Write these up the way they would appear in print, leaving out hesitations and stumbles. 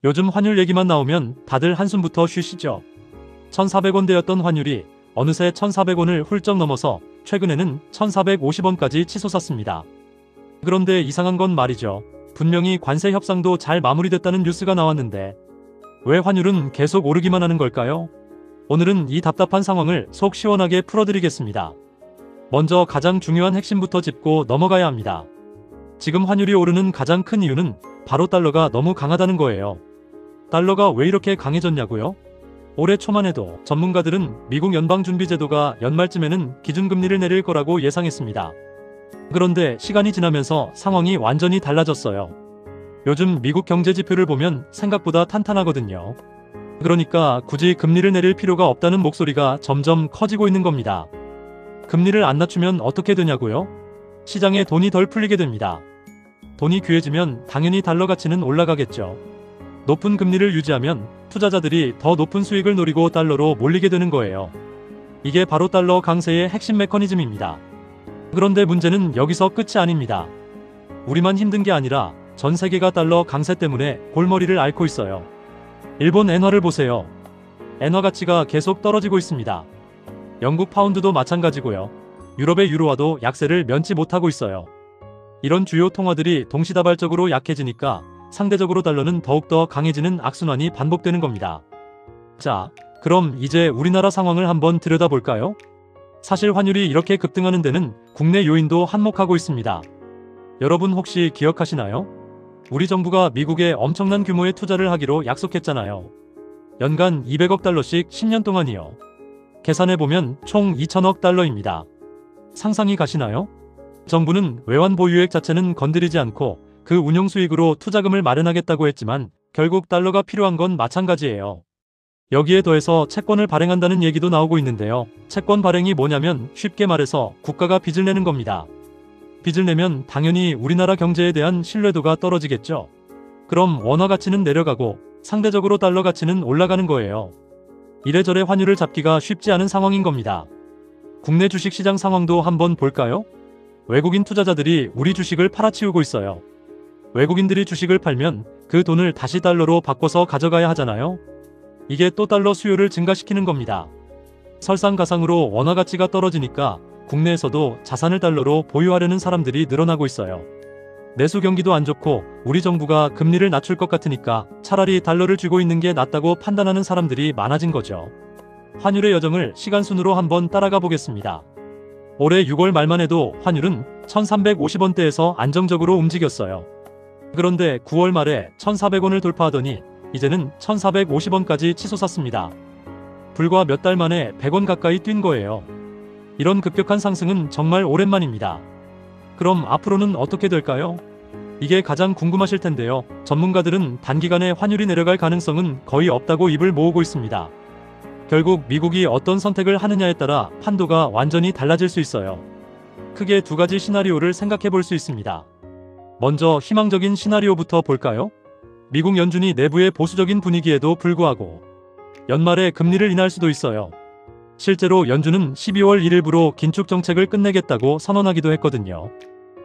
요즘 환율 얘기만 나오면 다들 한숨부터 쉬시죠. 1,400원대였던 환율이 어느새 1,400원을 훌쩍 넘어서 최근에는 1,450원까지 치솟았습니다. 그런데 이상한 건 말이죠. 분명히 관세 협상도 잘 마무리됐다는 뉴스가 나왔는데 왜 환율은 계속 오르기만 하는 걸까요? 오늘은 이 답답한 상황을 속 시원하게 풀어드리겠습니다. 먼저 가장 중요한 핵심부터 짚고 넘어가야 합니다. 지금 환율이 오르는 가장 큰 이유는 바로 달러가 너무 강하다는 거예요. 달러가 왜 이렇게 강해졌냐고요? 올해 초만 해도 전문가들은 미국 연방준비제도가 연말쯤에는 기준금리를 내릴 거라고 예상했습니다. 그런데 시간이 지나면서 상황이 완전히 달라졌어요. 요즘 미국 경제 지표를 보면 생각보다 탄탄하거든요. 그러니까 굳이 금리를 내릴 필요가 없다는 목소리가 점점 커지고 있는 겁니다. 금리를 안 낮추면 어떻게 되냐고요? 시장에 돈이 덜 풀리게 됩니다. 돈이 귀해지면 당연히 달러 가치는 올라가겠죠. 높은 금리를 유지하면 투자자들이 더 높은 수익을 노리고 달러로 몰리게 되는 거예요. 이게 바로 달러 강세의 핵심 메커니즘입니다. 그런데 문제는 여기서 끝이 아닙니다. 우리만 힘든 게 아니라 전 세계가 달러 강세 때문에 골머리를 앓고 있어요. 일본 엔화를 보세요. 엔화 가치가 계속 떨어지고 있습니다. 영국 파운드도 마찬가지고요. 유럽의 유로화도 약세를 면치 못하고 있어요. 이런 주요 통화들이 동시다발적으로 약해지니까 상대적으로 달러는 더욱더 강해지는 악순환이 반복되는 겁니다. 자, 그럼 이제 우리나라 상황을 한번 들여다볼까요? 사실 환율이 이렇게 급등하는 데는 국내 요인도 한몫하고 있습니다. 여러분 혹시 기억하시나요? 우리 정부가 미국에 엄청난 규모의 투자를 하기로 약속했잖아요. 연간 200억 달러씩 10년 동안이요. 계산해보면 총 2천억 달러입니다. 상상이 가시나요? 정부는 외환 보유액 자체는 건드리지 않고 그 운용 수익으로 투자금을 마련하겠다고 했지만 결국 달러가 필요한 건 마찬가지예요. 여기에 더해서 채권을 발행한다는 얘기도 나오고 있는데요. 채권 발행이 뭐냐면 쉽게 말해서 국가가 빚을 내는 겁니다. 빚을 내면 당연히 우리나라 경제에 대한 신뢰도가 떨어지겠죠. 그럼 원화 가치는 내려가고 상대적으로 달러 가치는 올라가는 거예요. 이래저래 환율을 잡기가 쉽지 않은 상황인 겁니다. 국내 주식시장 상황도 한번 볼까요? 외국인 투자자들이 우리 주식을 팔아치우고 있어요. 외국인들이 주식을 팔면 그 돈을 다시 달러로 바꿔서 가져가야 하잖아요. 이게 또 달러 수요를 증가시키는 겁니다. 설상가상으로 원화 가치가 떨어지니까 국내에서도 자산을 달러로 보유하려는 사람들이 늘어나고 있어요. 내수 경기도 안 좋고 우리 정부가 금리를 낮출 것 같으니까 차라리 달러를 쥐고 있는 게 낫다고 판단하는 사람들이 많아진 거죠. 환율의 여정을 시간순으로 한번 따라가 보겠습니다. 올해 6월 말만 해도 환율은 1,350원대에서 안정적으로 움직였어요. 그런데 9월 말에 1,400원을 돌파하더니 이제는 1,450원까지 치솟았습니다. 불과 몇 달 만에 100원 가까이 뛴 거예요. 이런 급격한 상승은 정말 오랜만입니다. 그럼 앞으로는 어떻게 될까요? 이게 가장 궁금하실 텐데요. 전문가들은 단기간에 환율이 내려갈 가능성은 거의 없다고 입을 모으고 있습니다. 결국 미국이 어떤 선택을 하느냐에 따라 판도가 완전히 달라질 수 있어요. 크게 두 가지 시나리오를 생각해 볼 수 있습니다. 먼저 희망적인 시나리오부터 볼까요? 미국 연준이 내부의 보수적인 분위기에도 불구하고 연말에 금리를 인하할 수도 있어요. 실제로 연준은 12월 1일부로 긴축 정책을 끝내겠다고 선언하기도 했거든요.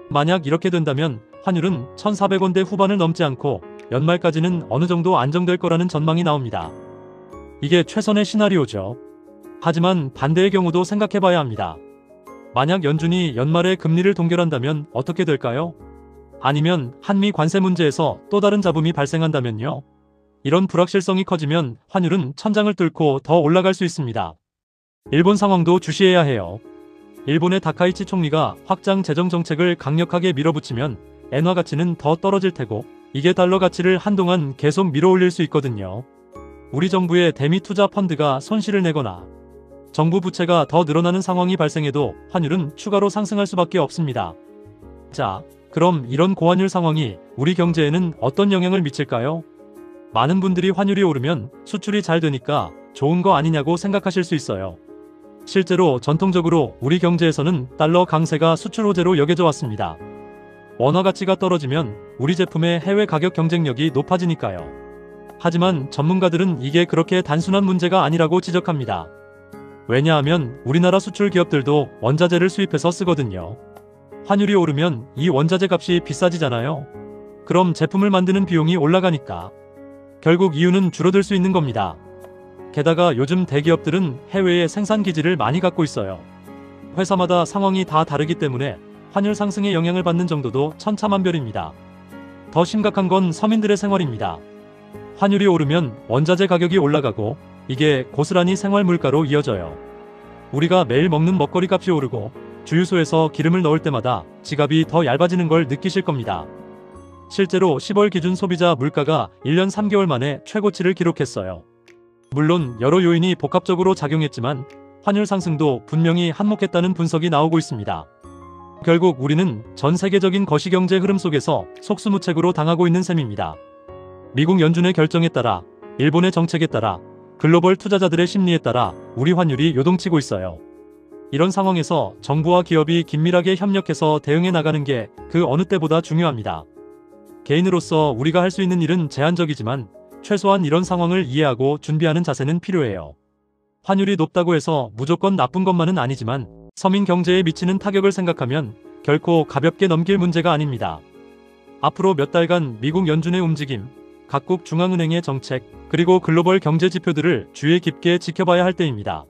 만약 이렇게 된다면 환율은 1,400원대 후반을 넘지 않고 연말까지는 어느 정도 안정될 거라는 전망이 나옵니다. 이게 최선의 시나리오죠. 하지만 반대의 경우도 생각해 봐야 합니다. 만약 연준이 연말에 금리를 동결한다면 어떻게 될까요? 아니면 한미 관세 문제에서 또 다른 잡음이 발생한다면요? 이런 불확실성이 커지면 환율은 천장을 뚫고 더 올라갈 수 있습니다. 일본 상황도 주시해야 해요. 일본의 다카이치 총리가 확장 재정 정책을 강력하게 밀어붙이면 엔화 가치는 더 떨어질 테고 이게 달러 가치를 한동안 계속 밀어올릴 수 있거든요. 우리 정부의 대미 투자 펀드가 손실을 내거나 정부 부채가 더 늘어나는 상황이 발생해도 환율은 추가로 상승할 수밖에 없습니다. 자, 그럼 이런 고환율 상황이 우리 경제에는 어떤 영향을 미칠까요? 많은 분들이 환율이 오르면 수출이 잘 되니까 좋은 거 아니냐고 생각하실 수 있어요. 실제로 전통적으로 우리 경제에서는 달러 강세가 수출 호재로 여겨져 왔습니다. 원화 가치가 떨어지면 우리 제품의 해외 가격 경쟁력이 높아지니까요. 하지만 전문가들은 이게 그렇게 단순한 문제가 아니라고 지적합니다. 왜냐하면 우리나라 수출 기업들도 원자재를 수입해서 쓰거든요. 환율이 오르면 이 원자재 값이 비싸지잖아요. 그럼 제품을 만드는 비용이 올라가니까 결국 이유는 줄어들 수 있는 겁니다. 게다가 요즘 대기업들은 해외에 생산 기지를 많이 갖고 있어요. 회사마다 상황이 다 다르기 때문에 환율 상승에 영향을 받는 정도도 천차만별입니다. 더 심각한 건 서민들의 생활입니다. 환율이 오르면 원자재 가격이 올라가고 이게 고스란히 생활 물가로 이어져요. 우리가 매일 먹는 먹거리 값이 오르고 주유소에서 기름을 넣을 때마다 지갑이 더 얇아지는 걸 느끼실 겁니다. 실제로 10월 기준 소비자 물가가 1년 3개월 만에 최고치를 기록했어요. 물론 여러 요인이 복합적으로 작용했지만 환율 상승도 분명히 한몫했다는 분석이 나오고 있습니다. 결국 우리는 전 세계적인 거시경제 흐름 속에서 속수무책으로 당하고 있는 셈입니다. 미국 연준의 결정에 따라, 일본의 정책에 따라, 글로벌 투자자들의 심리에 따라 우리 환율이 요동치고 있어요. 이런 상황에서 정부와 기업이 긴밀하게 협력해서 대응해 나가는 게 그 어느 때보다 중요합니다. 개인으로서 우리가 할 수 있는 일은 제한적이지만 최소한 이런 상황을 이해하고 준비하는 자세는 필요해요. 환율이 높다고 해서 무조건 나쁜 것만은 아니지만 서민 경제에 미치는 타격을 생각하면 결코 가볍게 넘길 문제가 아닙니다. 앞으로 몇 달간 미국 연준의 움직임, 각국 중앙은행의 정책, 그리고 글로벌 경제 지표들을 주의 깊게 지켜봐야 할 때입니다.